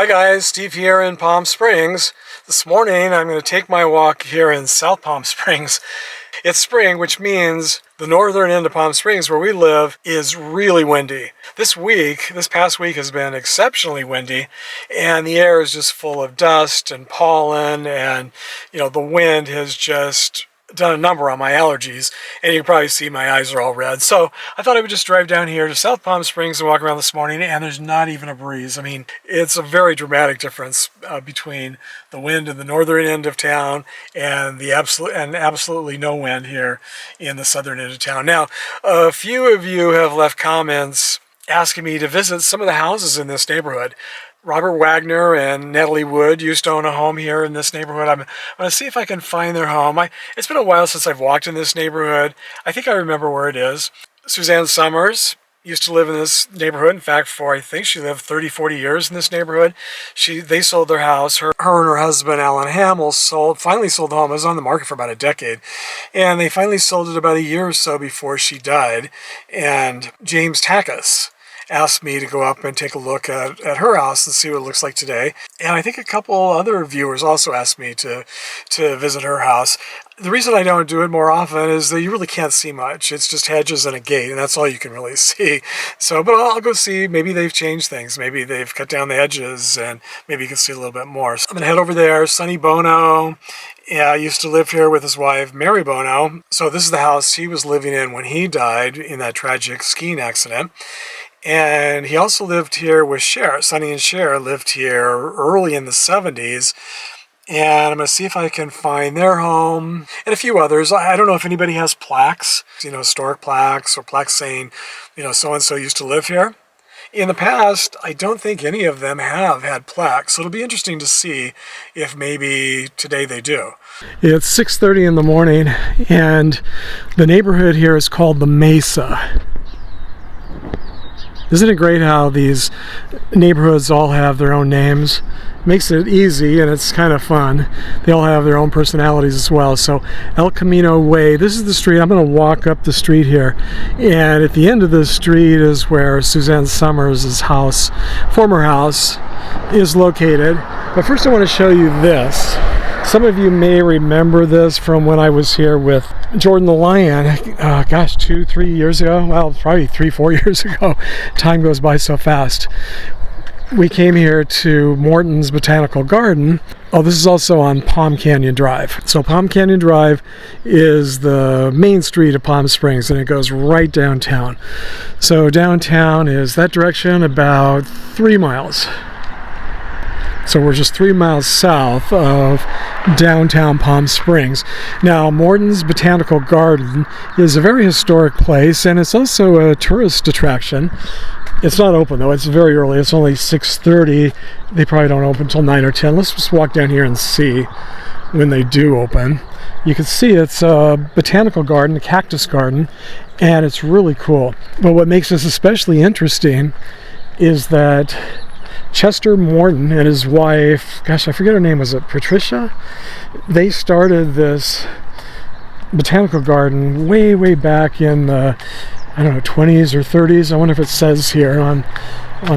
Hi guys, Steve here in Palm Springs. This morning I'm going to take my walk here in South Palm Springs. It's spring, which means the northern end of Palm Springs where we live is really windy. This past week has been exceptionally windy, and the air is just full of dust and pollen, and the wind has just done a number on my allergies, and you can probably see my eyes are all red. So I thought I would just drive down here to South Palm Springs and walk around this morning, and there's not even a breeze. I mean, it's a very dramatic difference between the wind in the northern end of town and absolutely no wind here in the southern end of town. Now, a few of you have left comments asking me to visit some of the houses in this neighborhood. Robert Wagner and Natalie used to own a home here in this neighborhood. I'm going to see if I can find their home. It's been a while since I've walked in this neighborhood. I think I remember where it is. Suzanne Somers used to live in this neighborhood. In fact, I think she lived 30, 40 years in this neighborhood. They sold their house. Her and her husband, Alan Hamill, finally sold the home. It was on the market for about a decade. And they finally sold it about a year or so before she died. And James Takis asked me to go up and take a look at her house and see what it looks like today. And I think a couple other viewers also asked me to visit her house. The reason I don't do it more often is that you really can't see much. It's just hedges and a gate, and that's all you can really see. But I'll go see. Maybe they've changed things. Maybe they've cut down the hedges, and maybe you can see a little bit more. So I'm going to head over there. Sonny Bono used to live here with his wife, Mary Bono. So this is the house he was living in when he died in that tragic skiing accident. And he also lived here with Cher. Sonny and Cher lived here early in the 70s. And I'm going to see if I can find their home and a few others. I don't know if anybody has plaques, historic plaques or plaques saying, so-and-so used to live here. In the past, I don't think any of them have had plaques. So it'll be interesting to see if maybe today they do. It's 6:30 in the morning, and the neighborhood here is called the Mesa. Isn't it great how these neighborhoods all have their own names? Makes it easy, and it's kind of fun. They all have their own personalities as well. So El Camino Way, this is the street. I'm going to walk up the street here, and at the end of the street is where Suzanne Somers' house, former house, is located. But first I want to show you this. Some of you may remember this from when I was here with Jordan the Lion, 2-3 years ago. Well, probably 3-4 years ago. Time goes by so fast. We came here to Morton's Botanical Garden. Oh, this is also on Palm Canyon Drive. So Palm Canyon Drive is the main street of Palm Springs, and it goes right downtown. So downtown is that direction, about 3 miles. So we're just 3 miles south of downtown Palm Springs. Now, Morton's Botanical Garden is a very historic place, and it's also a tourist attraction. It's not open, though. It's very early. It's only 6:30. They probably don't open until 9 or 10. Let's just walk down here and see when they do open. You can see it's a botanical garden, a cactus garden, and it's really cool. But what makes this especially interesting is that Chester Morton and his wife, I forget her name, was it Patricia? They started this botanical garden way, way back in the, 20s or 30s. I wonder if it says here on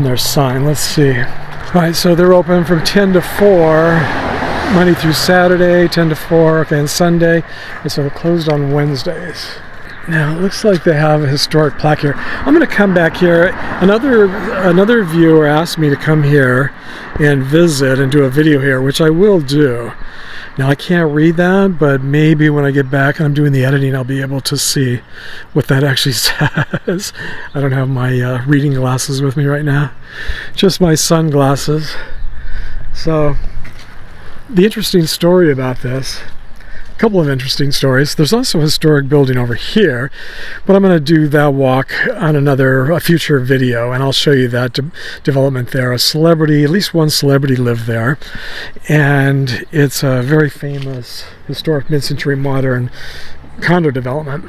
their sign. Let's see. All right, so they're open from 10 to 4, Monday through Saturday, 10 to 4, okay, and Sunday. And so they're closed on Wednesdays. Now, it looks like they have a historic plaque here. I'm going to come back here. Another viewer asked me to come here and visit and do a video here, which I will do. Now, I can't read that, but maybe when I get back and I'm doing the editing, I'll be able to see what that actually says. I don't have my reading glasses with me right now, just my sunglasses. So, the interesting story about this, a couple of interesting stories. There's also a historic building over here, but I'm going to do that walk on a future video, and I'll show you that development there. At least one celebrity lived there, and it's a very famous historic mid-century modern condo development.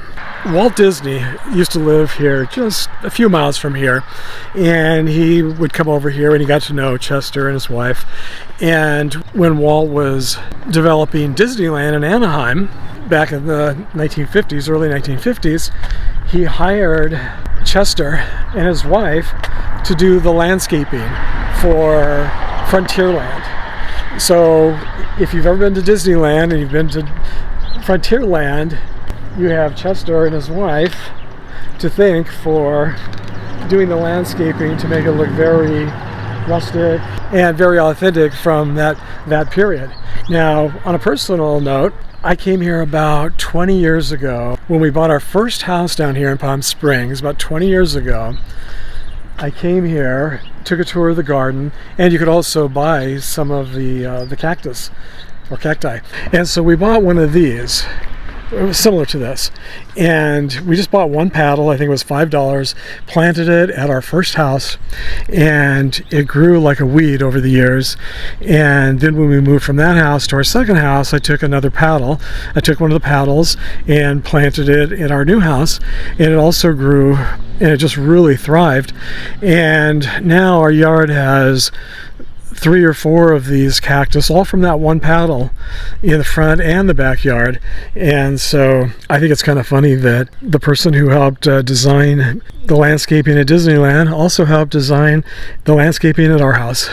Walt Disney used to live here just a few miles from here, and he would come over here and he got to know Chester and his wife. And when Walt was developing Disneyland in Anaheim back in the 1950s, early 1950s, he hired Chester and his wife to do the landscaping for Frontierland. So if you've ever been to Disneyland and you've been to Frontierland, you have Chester and his wife to thank for doing the landscaping to make it look very rustic and very authentic from that period. Now, on a personal note, I came here about 20 years ago when we bought our first house down here in Palm Springs. About 20 years ago, I came here, took a tour of the garden, and you could also buy some of the cactus or cacti. And so we bought one of these. It was similar to this, and we just bought one paddle. I think it was $5, planted it at our first house, and it grew like a weed over the years. And then when we moved from that house to our second house, I took another paddle. I took one of the paddles and planted it in our new house, and it also grew, and it just really thrived. And now our yard has 3 or 4 of these cactus, all from that one paddle in the front and the backyard. And so I think it's kind of funny that the person who helped design the landscaping at Disneyland also helped design the landscaping at our house.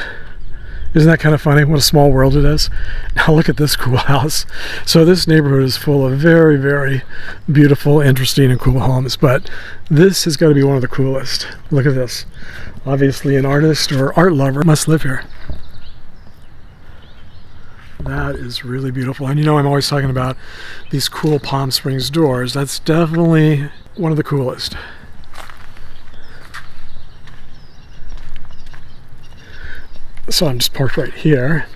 Isn't that kind of funny? What a small world it is. Now look at this cool house. So this neighborhood is full of very, very beautiful, interesting, and cool homes, but this has got to be one of the coolest. Look at this. Obviously an artist or art lover must live here. That is really beautiful. And you know, I'm always talking about these cool Palm Springs doors. That's definitely one of the coolest. So I'm just parked right here.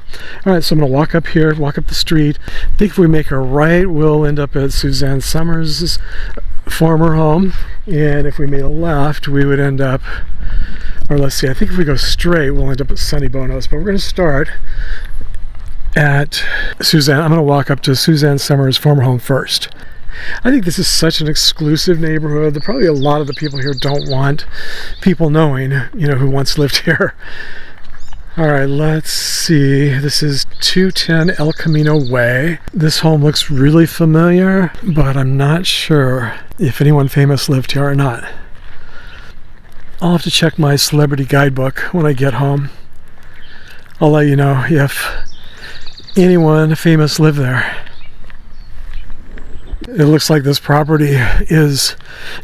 All right, so I'm going to walk up here, walk up the street. I think if we make a right, we'll end up at Suzanne Somers' former home. And if we made a left, we would end up, or let's see, I think if we go straight, we'll end up at Sonny Bono's. But we're going to start at Suzanne. I'm going to walk up to Suzanne Somers' former home first. I think this is such an exclusive neighborhood that probably a lot of the people here don't want people knowing, you know, who once lived here. All right, let's see. This is 210 El Camino Way. This home looks really familiar, but I'm not sure if anyone famous lived here or not. I'll have to check my celebrity guidebook when I get home. I'll let you know if anyone famous lived there. It looks like this property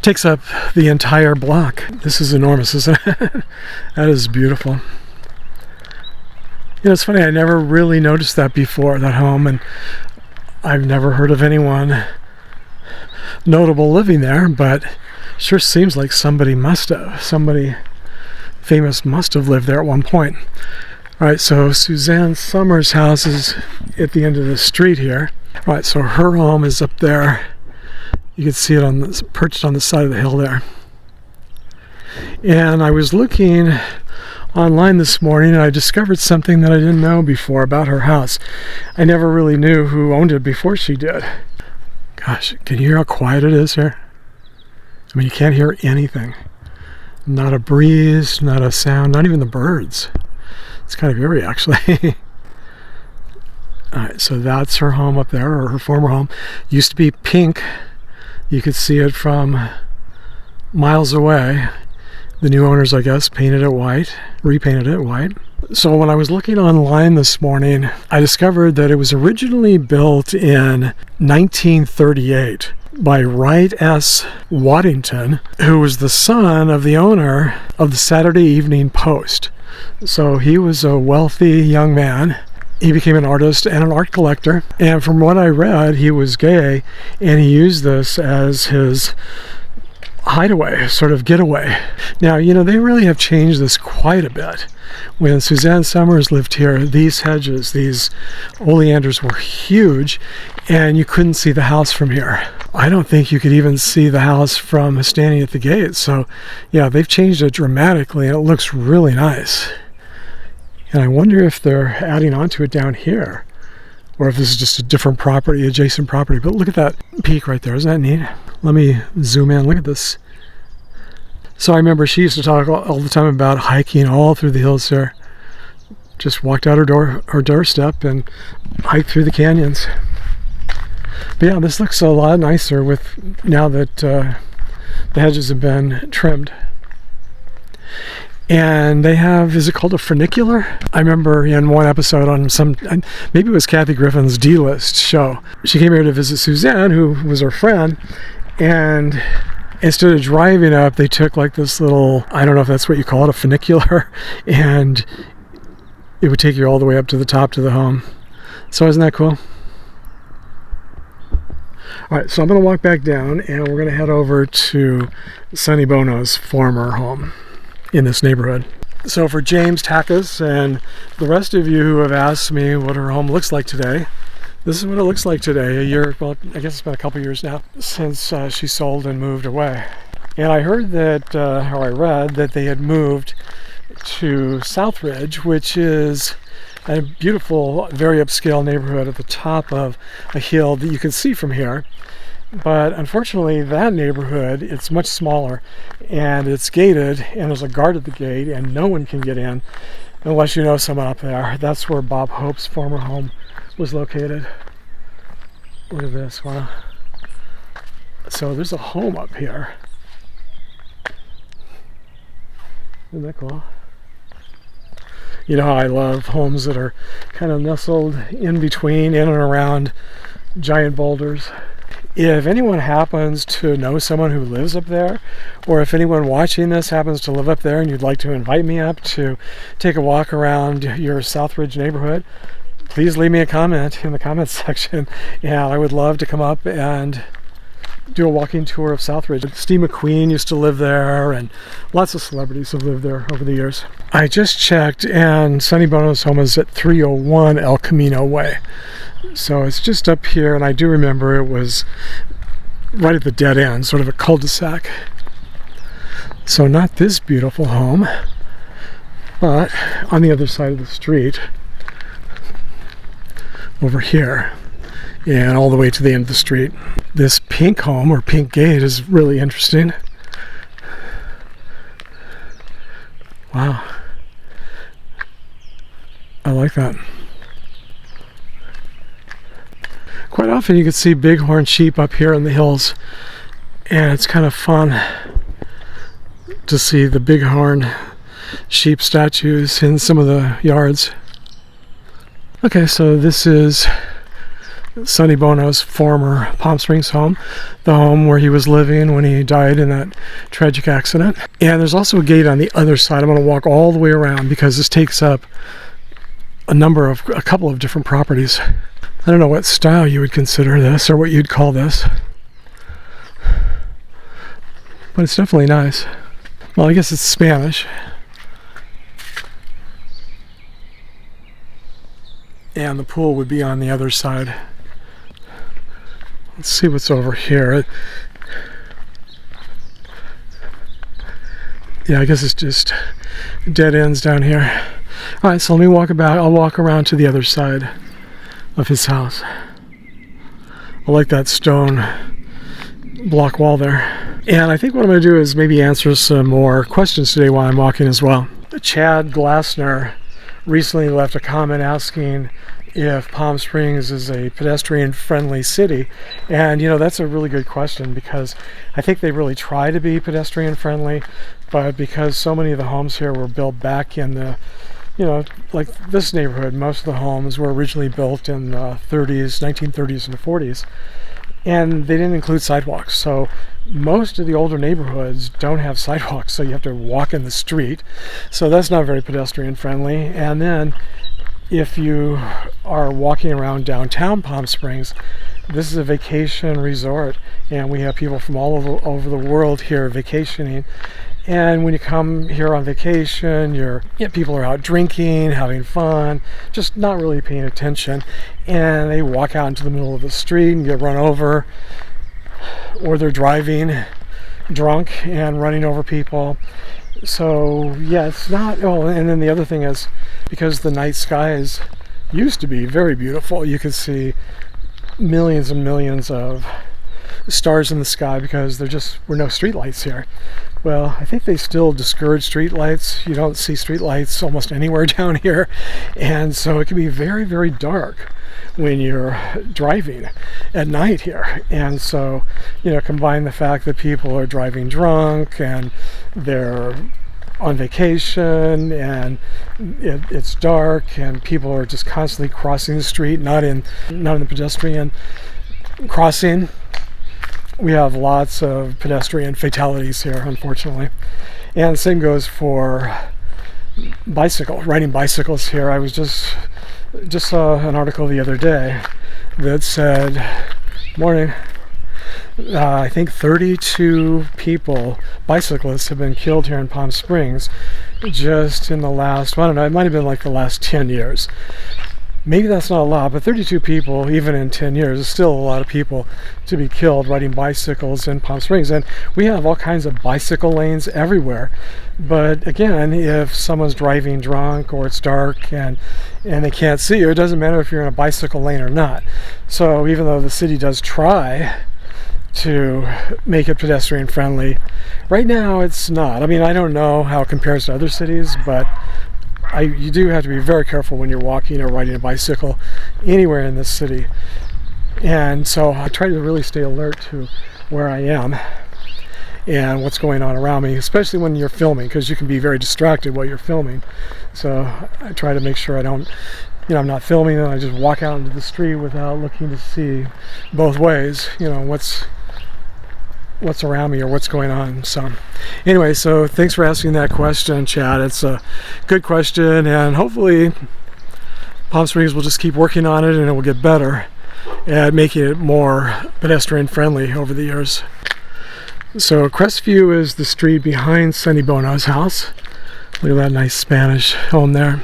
takes up the entire block. This is enormous, isn't it? That is beautiful. You know, it's funny, I never really noticed that before, that home, and I've never heard of anyone notable living there, but sure seems like somebody famous must have lived there at one point. All right, so Suzanne Somers' house is at the end of the street here. All right, so her home is up there. You can see it perched on the side of the hill there. And I was looking online this morning and I discovered something that I didn't know before about her house. I never really knew who owned it before she did. Gosh, can you hear how quiet it is here? I mean, you can't hear anything. Not a breeze, not a sound, not even the birds. It's kind of eerie, actually. All right, so that's her home up there, or her former home. Used to be pink. You could see it from miles away. The new owners, I guess, painted it white, repainted it white. So when I was looking online this morning, I discovered that it was originally built in 1938 by Wright S. Waddington, who was the son of the owner of the Saturday Evening Post. So he was a wealthy young man. He became an artist and an art collector. And from what I read, he was gay, and he used this as his hideaway, sort of getaway. Now, you know, they really have changed this quite a bit. When Suzanne Somers lived here, these hedges, these oleanders were huge, and you couldn't see the house from here. I don't think you could even see the house from standing at the gate. So, yeah, they've changed it dramatically, and it looks really nice. And I wonder if they're adding onto it down here, or if this is just a different property, adjacent property. But look at that peak right there. Isn't that neat? Let me zoom in. Look at this. So I remember she used to talk all the time about hiking all through the hills here. Just walked out her doorstep and hiked through the canyons. But yeah, this looks a lot nicer now that the hedges have been trimmed. And they have, is it called a funicular? I remember in one episode on maybe it was Kathy Griffin's D-List show. She came here to visit Suzanne, who was her friend, and instead of driving up, they took like this little, I don't know if that's what you call it, a funicular, and it would take you all the way up to the top to the home. So isn't that cool? All right, so I'm going to walk back down, and we're going to head over to Sonny Bono's former home in this neighborhood. So for James Tackus and the rest of you who have asked me what her home looks like today, this is what it looks like today. A year, well, I guess it's been a couple years now since she sold and moved away. And I heard that, or I read that they had moved to Southridge, which is a beautiful, very upscale neighborhood at the top of a hill that you can see from here. But unfortunately, that neighborhood, it's much smaller, and it's gated, and there's a guard at the gate, and no one can get in unless you know someone up there. That's where Bob Hope's former home was located. Look at this, wow. So there's a home up here. Isn't that cool? You know how I love homes that are kind of nestled in between, in and around giant boulders. If anyone happens to know someone who lives up there, or if anyone watching this happens to live up there and you'd like to invite me up to take a walk around your Southridge neighborhood, please leave me a comment in the comments section, and I would love to come up and do a walking tour of Southridge. Steve McQueen used to live there, and lots of celebrities have lived there over the years. I just checked, and Sonny Bono's home is at 301 El Camino Way. So it's just up here, and I do remember it was right at the dead end, sort of a cul-de-sac. So not this beautiful home, but on the other side of the street, over here, and all the way to the end of the street. This pink home, or pink gate, is really interesting. Wow. I like that. Quite often you can see bighorn sheep up here in the hills, and it's kind of fun to see the bighorn sheep statues in some of the yards. Okay, so this is Sonny Bono's former Palm Springs home, the home where he was living when he died in that tragic accident. And there's also a gate on the other side. I'm going to walk all the way around because this takes up a couple of different properties. I don't know what style you would consider this, or what you'd call this, but it's definitely nice. Well, I guess it's Spanish. And the pool would be on the other side. Let's see what's over here. Yeah, I guess it's just dead ends down here. All right, so let me walk about. I'll walk around to the other side of his house. I like that stone block wall there. And I think what I'm going to do is maybe answer some more questions today while I'm walking as well. Chad Glassner recently left a comment asking if Palm Springs is a pedestrian-friendly city. And, you know, that's a really good question, because I think they really try to be pedestrian-friendly, but because so many of the homes here were built back in the, you know, like this neighborhood, most of the homes were originally built in the 1930s and 40s, and they didn't include sidewalks. So most of the older neighborhoods don't have sidewalks, so you have to walk in the street. So that's not very pedestrian friendly. And then if you are walking around downtown Palm Springs, this is a vacation resort, and we have people from all over the world here vacationing. And when you come here on vacation, people are out drinking, having fun, just not really paying attention, and they walk out into the middle of the street and get run over, or they're driving drunk and running over people. So yeah, it's not. Oh, and then the other thing is, because the night skies used to be very beautiful, you could see millions and millions of stars in the sky because there just were no streetlights here. Well, I think they still discourage streetlights. You don't see streetlights almost anywhere down here, and so it can be very, very dark when you're driving at night here. And so, you know, combine the fact that people are driving drunk and they're on vacation, and it's dark, and people are just constantly crossing the street, not in the pedestrian crossing. We have lots of pedestrian fatalities here, unfortunately. And the same goes for riding bicycles here. I was just saw an article the other day that said, morning, I think 32 bicyclists have been killed here in Palm Springs just in the last, I don't know, it might have been like the last 10 years. Maybe that's not a lot, but 32 people, even in 10 years, is still a lot of people to be killed riding bicycles in Palm Springs. And we have all kinds of bicycle lanes everywhere. But again, if someone's driving drunk or it's dark and they can't see you, it doesn't matter if you're in a bicycle lane or not. So even though the city does try to make it pedestrian friendly, right now it's not. I mean, I don't know how it compares to other cities, but you do have to be very careful when you're walking or riding a bicycle anywhere in this city. And so I try to really stay alert to where I am and what's going on around me, especially when you're filming, because you can be very distracted while you're filming. So I try to make sure I'm not filming and I just walk out into the street without looking to see both ways, what's around me or what's going on. So anyway, so thanks for asking that question, Chad. It's a good question, and hopefully Palm Springs will just keep working on it and it will get better at making it more pedestrian friendly over the years. So Crestview is the street behind Sonny Bono's house. Look at that nice Spanish home there.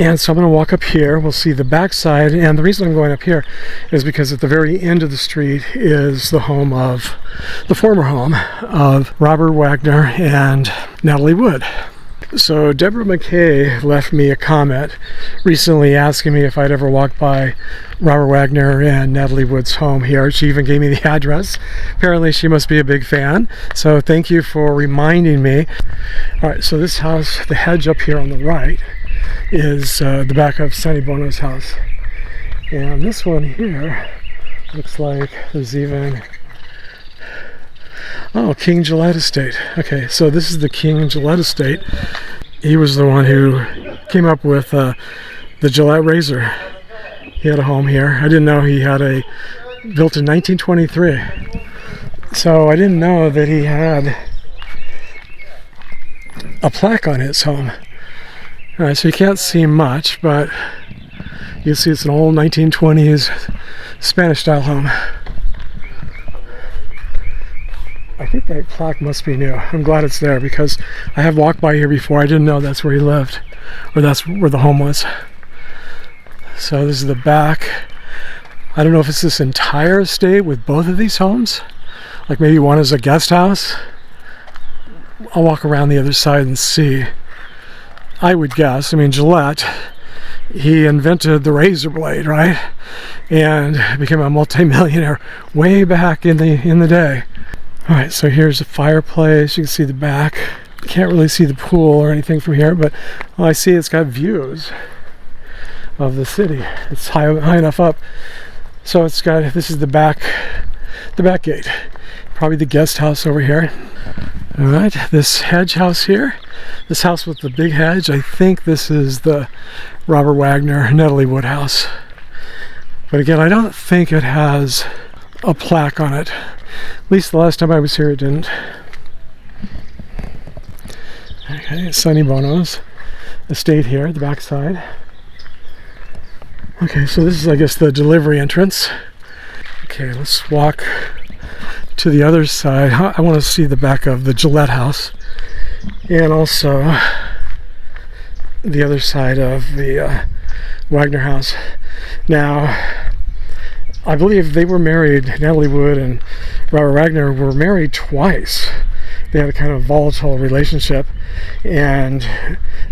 And so I'm going to walk up here. We'll see the backside, and the reason I'm going up here is because at the very end of the street is the former home of Robert Wagner and Natalie Wood. So Deborah McKay left me a comment recently asking me if I'd ever walked by Robert Wagner and Natalie Wood's home here. She even gave me the address. Apparently she must be a big fan, so thank you for reminding me. All right, so this house, the hedge up here on the right, is the back of Sonny Bono's house. And this one here looks like there's even, King Gillette Estate. Okay, so this is the King Gillette Estate. He was the one who came up with the Gillette razor. He had a home here. I didn't know he had built in 1923. So I didn't know that he had a plaque on his home. All right, so you can't see much, but you see it's an old 1920s Spanish-style home. I think that plaque must be new. I'm glad it's there because I have walked by here before. I didn't know that's where he lived, or that's where the home was. So this is the back. I don't know if it's this entire estate with both of these homes. Like maybe one is a guest house. I'll walk around the other side and see. I would guess. I mean, Gillette, he invented the razor blade, right? And became a multi-millionaire way back in the day. All right, so here's a fireplace. You can see the back. Can't really see the pool or anything from here, but I see it's got views of the city. It's high enough up. So it's got, this is the back gate. Probably the guest house over here. All right, this hedge house here, this house with the big hedge, I think this is the Robert Wagner Natalie Wood house. But again, I don't think it has a plaque on it. At least the last time I was here, it didn't. Okay, Sonny Bono's estate here, the back side. Okay, so this is, I guess, the delivery entrance. Okay, let's walk to the other side. I want to see the back of the Gillette house and also the other side of the Wagner house. Now, I believe they were married, Natalie Wood and Robert Wagner were married twice. They had a kind of volatile relationship, and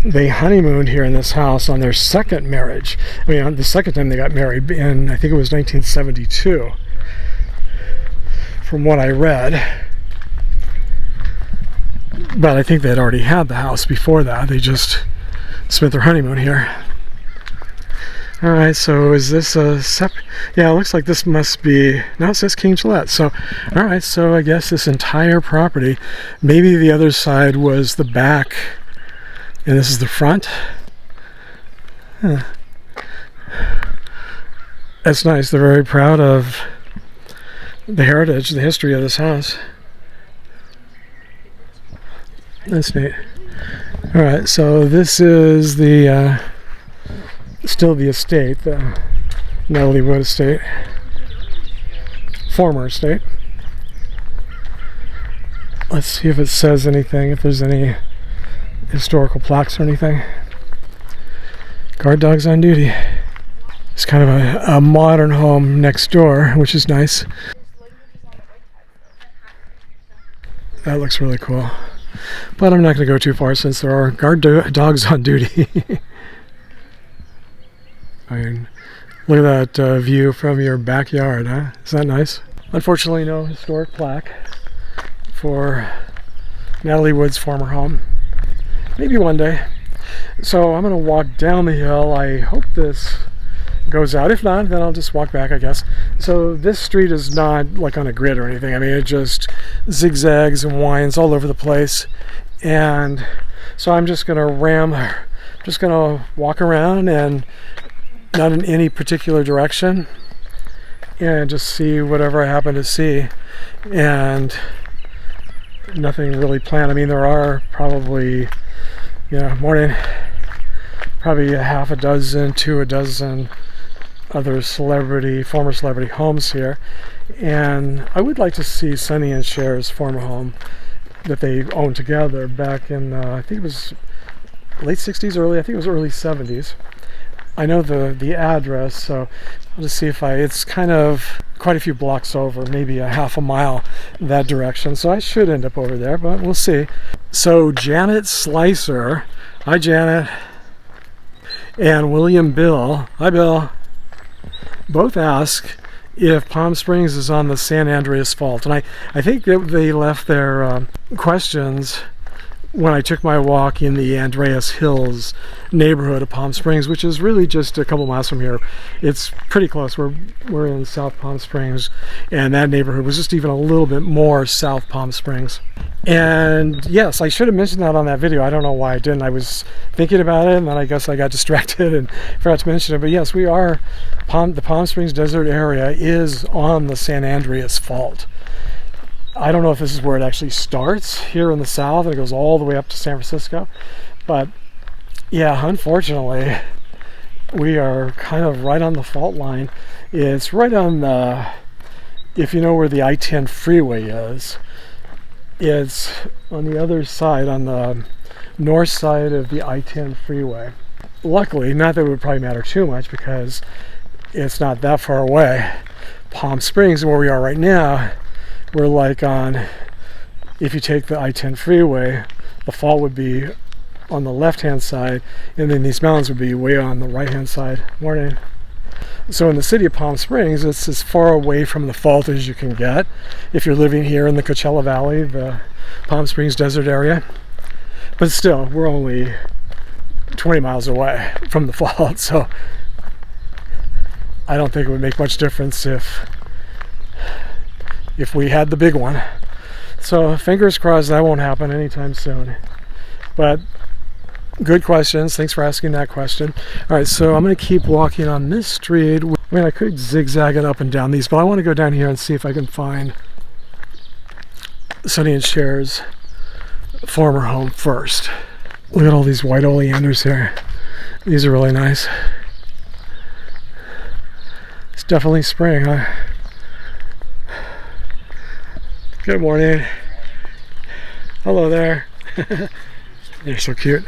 they honeymooned here in this house on their second marriage. I mean, the second time they got married, in I think it was 1972. From what I read, but I think they had already had the house before that. They just spent their honeymoon here. All right, so is this a yeah, it looks like this must be, no, it says King Gillette. So, all right, so I guess this entire property, maybe the other side was the back, and this is the front. Huh. That's nice. They're very proud of the heritage, the history of this house. That's neat. All right, so this is the still the estate, the Natalie Wood estate, former estate. Let's see if it says anything, if there's any historical plaques or anything. Guard dogs on duty. It's kind of a modern home next door, which is nice. That looks really cool. But I'm not going to go too far since there are guard dogs on duty. I mean, look at that view from your backyard, huh? Is that nice? Unfortunately, no historic plaque for Natalie Wood's former home. Maybe one day. So I'm going to walk down the hill. I hope this goes out. If not, then I'll just walk back, I guess. So this street is not like on a grid or anything. I mean, it just zigzags and winds all over the place. And so I'm just going to walk around and not in any particular direction and just see whatever I happen to see, and nothing really planned. I mean, there are probably, morning, probably a half a dozen to a dozen other former celebrity homes here, and I would like to see Sonny and Cher's former home that they owned together back in I think it was late 60s, I think it was early 70s. I know the address, so I'll just see if it's kind of quite a few blocks over, maybe a half a mile that direction. So I should end up over there, but we'll see. So Janet Slicer, hi Janet, and William Bill, hi Bill, both ask if Palm Springs is on the San Andreas Fault. And I think that they left their questions when I took my walk in the Andreas Hills neighborhood of Palm Springs, which is really just a couple miles from here. It's pretty close. We're in South Palm Springs, and that neighborhood was just even a little bit more South Palm Springs. And yes, I should have mentioned that on that video. I don't know why I didn't. I was thinking about it, and then I guess I got distracted and forgot to mention it. But yes, we are, the Palm Springs desert area is on the San Andreas Fault. I don't know if this is where it actually starts here in the south and it goes all the way up to San Francisco, but yeah, unfortunately we are kind of right on the fault line. It's right on the, if you know where the I-10 freeway is, it's on the other side, on the north side of the I-10 freeway. Luckily, not that it would probably matter too much because it's not that far away. Palm Springs, where we are right now, we're like on, if you take the I-10 freeway, the fault would be on the left-hand side, and then these mountains would be way on the right-hand side. Morning. So in the city of Palm Springs, it's as far away from the fault as you can get if you're living here in the Coachella Valley, the Palm Springs desert area. But still, we're only 20 miles away from the fault, so I don't think it would make much difference if we had the big one. So fingers crossed that won't happen anytime soon. But good questions. Thanks for asking that question. All right, so I'm going to keep walking on this street. I mean, I could zigzag it up and down these, but I want to go down here and see if I can find Sonny and Cher's former home first. Look at all these white oleanders here. These are really nice. It's definitely spring, huh? Good morning. Hello there. They're so cute.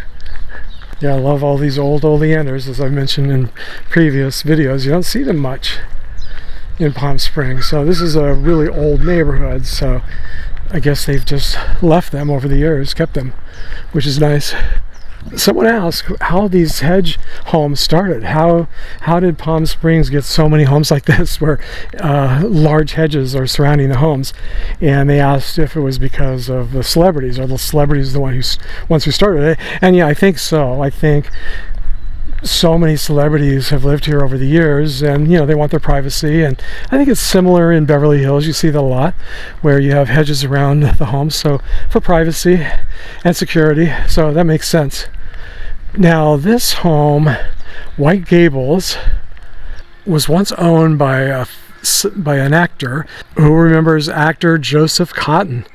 Yeah, I love all these old oleanders. As I mentioned in previous videos, you don't see them much in Palm Springs. So this is a really old neighborhood, so I guess they've just left them over the years, kept them, which is nice. Someone asked how these hedge homes started. How did Palm Springs get so many homes like this where large hedges are surrounding the homes? And they asked if it was because of the celebrities. Are the celebrities the ones who started it? And yeah, I think so. I think so many celebrities have lived here over the years, and they want their privacy. And I think it's similar in Beverly Hills. You see that a lot, where you have hedges around the homes, so for privacy and security. So that makes sense. Now this home, White Gables, was once owned by an actor. Who remembers actor Joseph Cotten?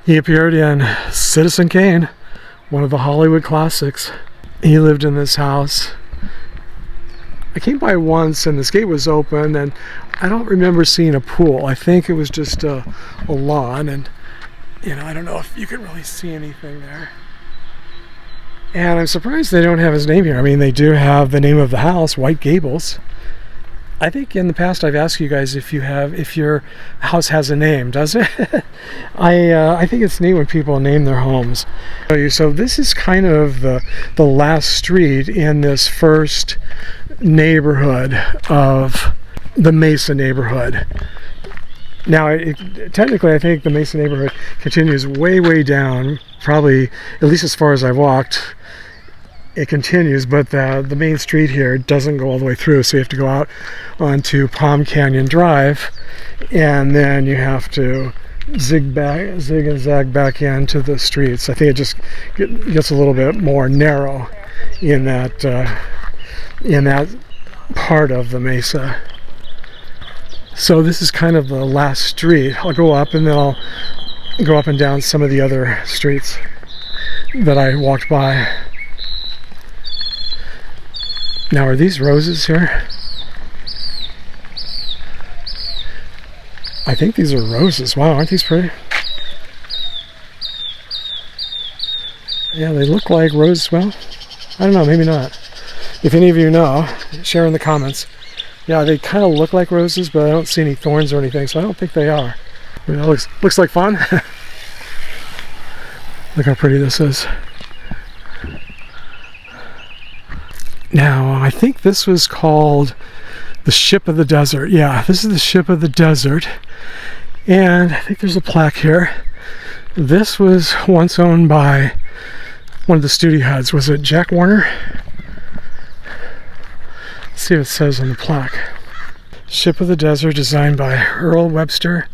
He appeared in Citizen Kane, one of the Hollywood classics. He lived in this house. I came by once and this gate was open, and I don't remember seeing a pool. I think it was just a lawn, and I don't know if you can really see anything there. And I'm surprised they don't have his name here. I mean, they do have the name of the house, White Gables. I think in the past I've asked you guys if your house has a name. Does it? I think it's neat when people name their homes. So this is kind of the last street in this first neighborhood of the Mesa neighborhood. Now, technically, I think the Mesa neighborhood continues way down, probably at least as far as I've walked. It continues, but the main street here doesn't go all the way through, so you have to go out onto Palm Canyon Drive, and then you have to zig and zag back into the streets. I think it just gets a little bit more narrow in that part of the Mesa. So this is kind of the last street. I'll go up, and then I'll go up and down some of the other streets that I walked by. Now, are these roses here? I think these are roses. Wow, aren't these pretty? Yeah, they look like roses. Well, I don't know, maybe not. If any of you know, share in the comments. Yeah, they kind of look like roses, but I don't see any thorns or anything, so I don't think they are. It looks like fun. Look how pretty this is. Now, I think this was called the Ship of the Desert. Yeah, this is the Ship of the Desert. And I think there's a plaque here. This was once owned by one of the studio heads. Was it Jack Warner? Let's see what it says on the plaque. Ship of the Desert, designed by Earl Webster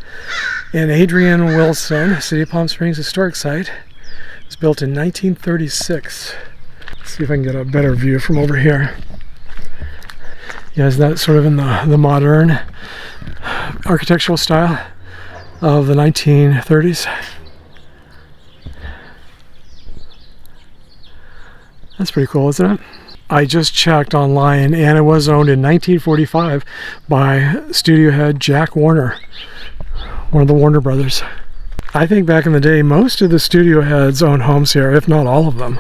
and Adrian Wilson, City of Palm Springs Historic Site. It was built in 1936. Let's see if I can get a better view from over here. Yeah, isn't that sort of in the modern architectural style of the 1930s? That's pretty cool, isn't it? I just checked online, and it was owned in 1945 by studio head Jack Warner, one of the Warner brothers. I think back in the day, most of the studio heads owned homes here, if not all of them.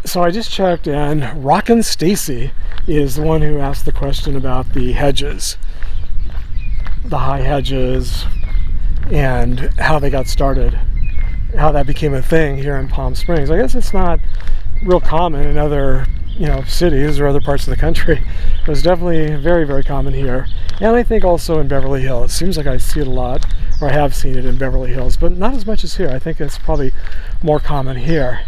So I just checked, and Rockin' Stacy is the one who asked the question about the hedges, the high hedges, and how they got started, how that became a thing here in Palm Springs. I guess it's not real common in other cities or other parts of the country, but it's definitely very common here. And I think also in Beverly Hills. It seems like I see it a lot, or I have seen it in Beverly Hills, but not as much as here. I think it's probably more common here.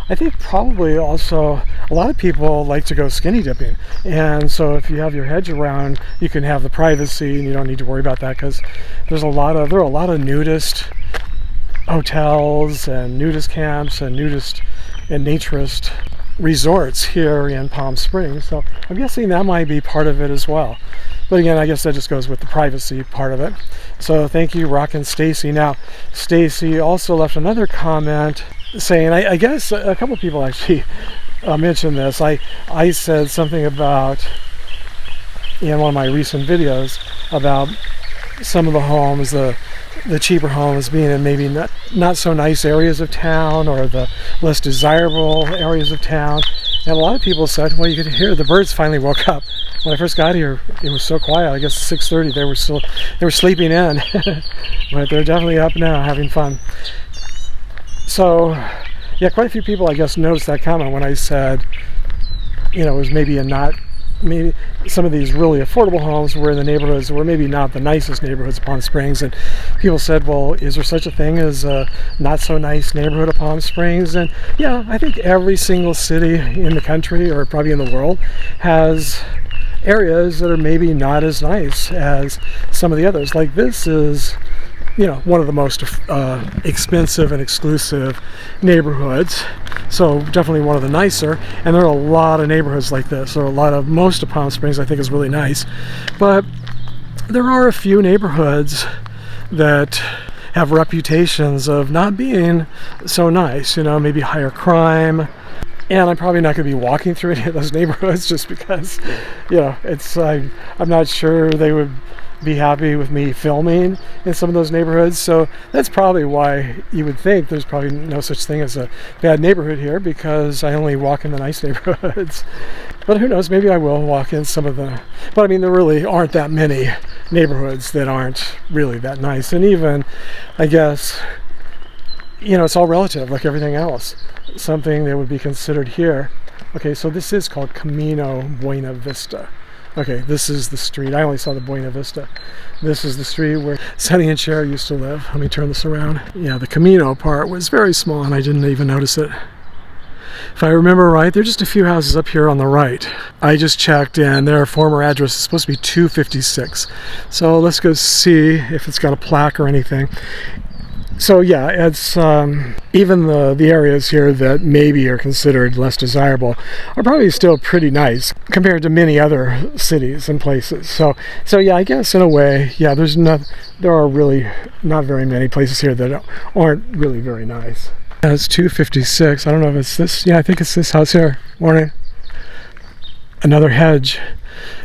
I think probably also a lot of people like to go skinny dipping, and so if you have your hedge around, you can have the privacy and you don't need to worry about that, because there are a lot of nudist hotels and nudist camps and nudist and naturist resorts here in Palm Springs, so I'm guessing that might be part of it as well. But again, I guess that just goes with the privacy part of it. So thank you, Rockin' Stacy. Now, Stacy also left another comment saying, I guess a couple people actually mentioned this. I said something about, in one of my recent videos, about some of the homes, the cheaper homes being in maybe not so nice areas of town, or the less desirable areas of town. And a lot of people said, well, you could hear the birds finally woke up. When I first got here, it was so quiet. I guess 6:30 they were sleeping in. But they're definitely up now, having fun. So yeah, quite a few people, I guess, noticed that comment when I said, it was maybe a not maybe some of these really affordable homes were in the neighborhoods were maybe not the nicest neighborhoods of Palm Springs, and people said, well, is there such a thing as a not so nice neighborhood of Palm Springs? And yeah, I think every single city in the country, or probably in the world, has areas that are maybe not as nice as some of the others. Like this is, you know, one of the most expensive and exclusive neighborhoods, so definitely one of the nicer. And there are a lot of neighborhoods like this. There are most of Palm Springs I think is really nice, but there are a few neighborhoods that have reputations of not being so nice, you know, maybe higher crime. And I'm probably not going to be walking through any of those neighborhoods just because, you know, it's I'm not sure they would be happy with me filming in some of those neighborhoods. So that's probably why you would think there's probably no such thing as a bad neighborhood here, because I only walk in the nice neighborhoods. But who knows, maybe I will walk in some of the, but I mean, there really aren't that many neighborhoods that aren't really that nice. And even, I guess, you know, it's all relative, like everything else. Something that would be considered here. Okay, so this is called Camino Buena Vista. Okay, this is the street. I only saw the Buena Vista. This is the street where Sonny and Cher used to live. Let me turn this around. Yeah, the Camino part was very small and I didn't even notice it. If I remember right, there are just a few houses up here on the right. I just checked and their former address is supposed to be 256. So let's go see if it's got a plaque or anything. So yeah, it's even the areas here that maybe are considered less desirable are probably still pretty nice compared to many other cities and places. So yeah, I guess in a way, yeah, there are really not very many places here that aren't really very nice. Yeah, it's 256. I don't know if it's this. Yeah, I think it's this house here. Morning. Another hedge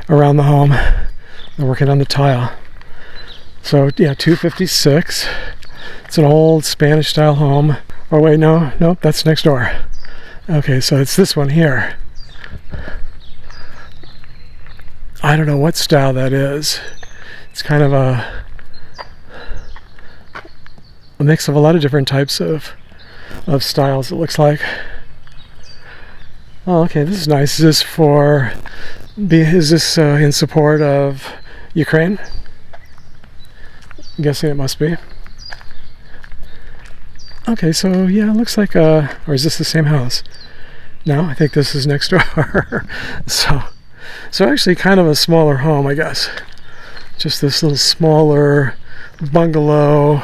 around the home. They're working on the tile. So yeah, 256. It's an old Spanish-style home. Oh wait, nope, that's next door. Okay, so it's this one here. I don't know what style that is. It's kind of a mix of a lot of different types of styles, it looks like. Oh, okay, this is nice. Is this in support of Ukraine? I'm guessing it must be. Okay, so yeah, it looks like or is this the same house? No, I think this is next door. so actually kind of a smaller home, I guess. Just this little smaller bungalow.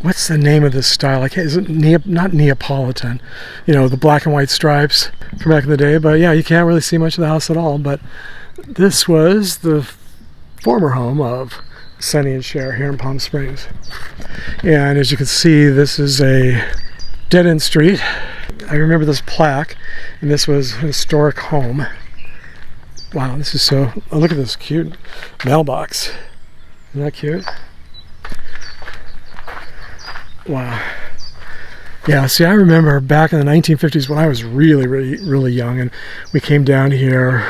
What's the name of this style? Is it not Neapolitan? You know, the black and white stripes from back in the day. But yeah, you can't really see much of the house at all. But this was the former home of Sonny and Cher here in Palm Springs. And as you can see, this is a dead-end street. I remember this plaque, and this was a historic home. Wow, this is so... Oh, look at this cute mailbox. Isn't that cute? Wow. Yeah, see, I remember back in the 1950s when I was really, really, really young, and we came down here.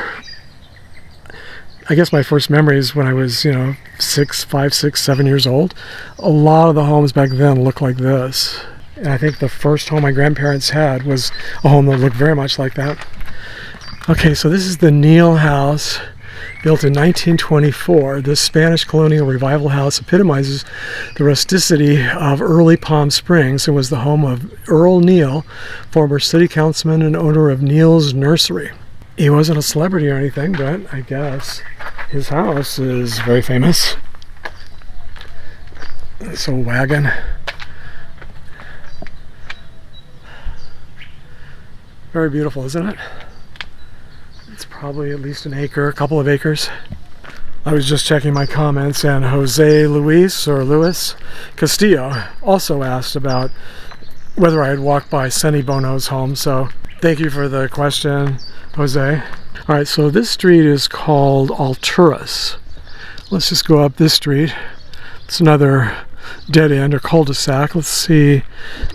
I guess my first memories when I was, 5, 6, 7 years old. A lot of the homes back then looked like this. And I think the first home my grandparents had was a home that looked very much like that. Okay, so this is the Neal House, built in 1924. This Spanish colonial revival house epitomizes the rusticity of early Palm Springs and was the home of Earl Neal, former city councilman and owner of Neal's Nursery. He wasn't a celebrity or anything, but I guess his house is very famous. It's a wagon. Very beautiful, isn't it? It's probably at least an acre, a couple of acres. I was just checking my comments, and Jose Luis Castillo also asked about whether I had walked by Sonny Bono's home, so thank you for the question, Jose. All right, so this street is called Alturas. Let's just go up this street. It's another dead end or cul-de-sac. Let's see.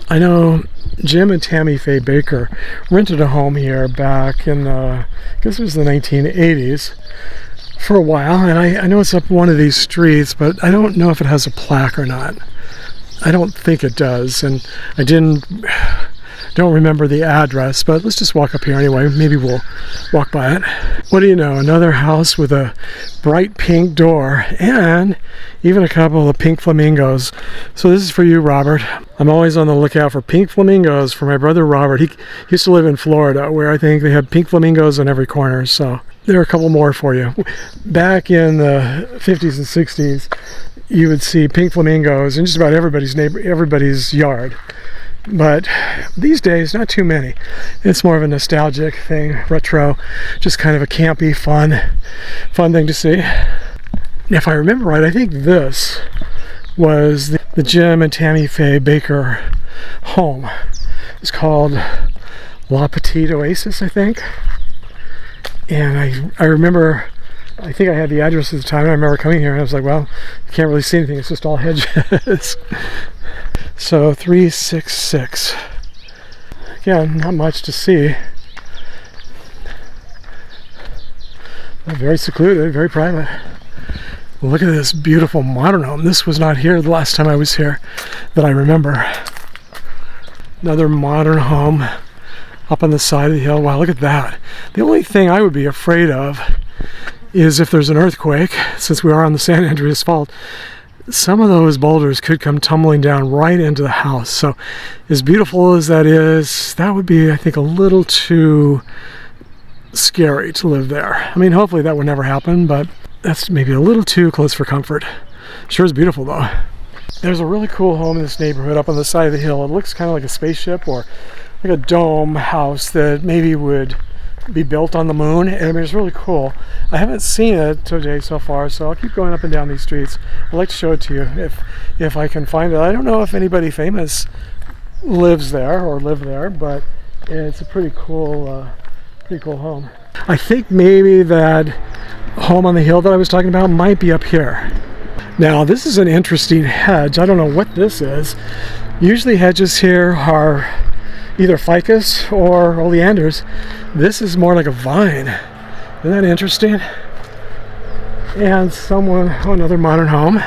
I know Jim and Tammy Faye Baker rented a home here back in I guess it was the 1980s for a while, and I know it's up one of these streets, but I don't know if it has a plaque or not. I don't think it does, and I don't remember the address, but let's just walk up here anyway. Maybe we'll walk by it. What do you know? Another house with a bright pink door and even a couple of pink flamingos. So this is for you, Robert. I'm always on the lookout for pink flamingos for my brother Robert. He used to live in Florida, where I think they had pink flamingos on every corner. So there are a couple more for you. Back in the 50s and 60s, you would see pink flamingos in just about everybody's yard. But these days, not too many. It's more of a nostalgic thing, retro, just kind of a campy, fun thing to see. If I remember right, I think this was the Jim and Tammy Faye Baker home. It's called La Petite Oasis, I think. And I remember, I think I had the address at the time, and I remember coming here and I was like, well, you can't really see anything, it's just all hedges. So 366. Again, not much to see. Very secluded, very private. Look at this beautiful modern home. This was not here the last time I was here that I remember. Another modern home up on the side of the hill. Wow, look at that. The only thing I would be afraid of is if there's an earthquake, since we are on the San Andreas Fault, some of those boulders could come tumbling down right into the house. So as beautiful as that is, that would be, I think, a little too scary to live there. I mean, hopefully that would never happen, but that's maybe a little too close for comfort. Sure is beautiful though. There's a really cool home in this neighborhood up on the side of the hill. It looks kind of like a spaceship or like a dome house that maybe would be built on the moon. I mean, it's really cool. I haven't seen it today so far, so I'll keep going up and down these streets. I'd like to show it to you if I can find it. I don't know if anybody famous lives there or lived there, but it's a pretty cool home. I think maybe that home on the hill that I was talking about might be up here. Now, this is an interesting hedge. I don't know what this is. Usually hedges here are either ficus or oleanders. This is more like a vine. Isn't that interesting? And another modern home.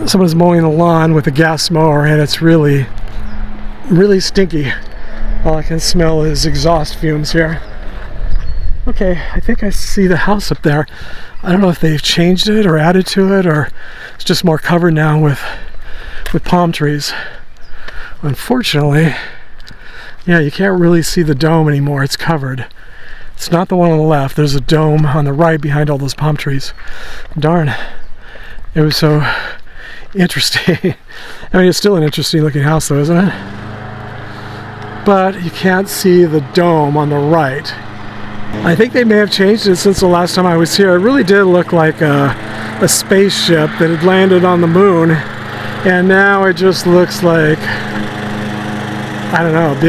Someone's mowing the lawn with a gas mower and it's really, really stinky. All I can smell is exhaust fumes here. Okay, I think I see the house up there. I don't know if they've changed it or added to it or it's just more covered now with palm trees. Unfortunately, yeah, you can't really see the dome anymore. It's covered. It's not the one on the left. There's a dome on the right behind all those palm trees. Darn. It was so interesting. I mean, it's still an interesting looking house though, isn't it? But you can't see the dome on the right. I think they may have changed it since the last time I was here. It really did look like a spaceship that had landed on the moon. And now it just looks like, I don't know, a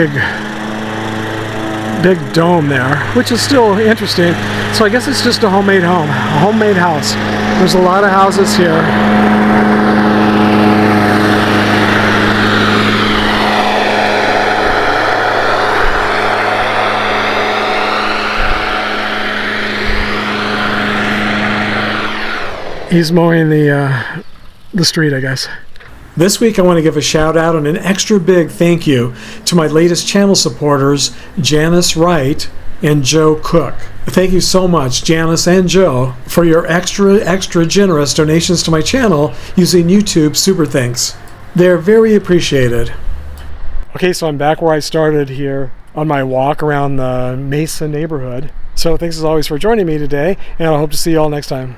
big dome there, which is still interesting. So I guess it's just a homemade home, a homemade house. There's a lot of houses here. He's mowing the street, I guess. This week I want to give a shout out and an extra big thank you to my latest channel supporters, Janice Wright and Joe Cook. Thank you so much, Janice and Joe, for your extra generous donations to my channel using YouTube Super Thanks. They're very appreciated. Okay, so I'm back where I started here on my walk around the Mesa neighborhood. So thanks as always for joining me today, and I hope to see you all next time.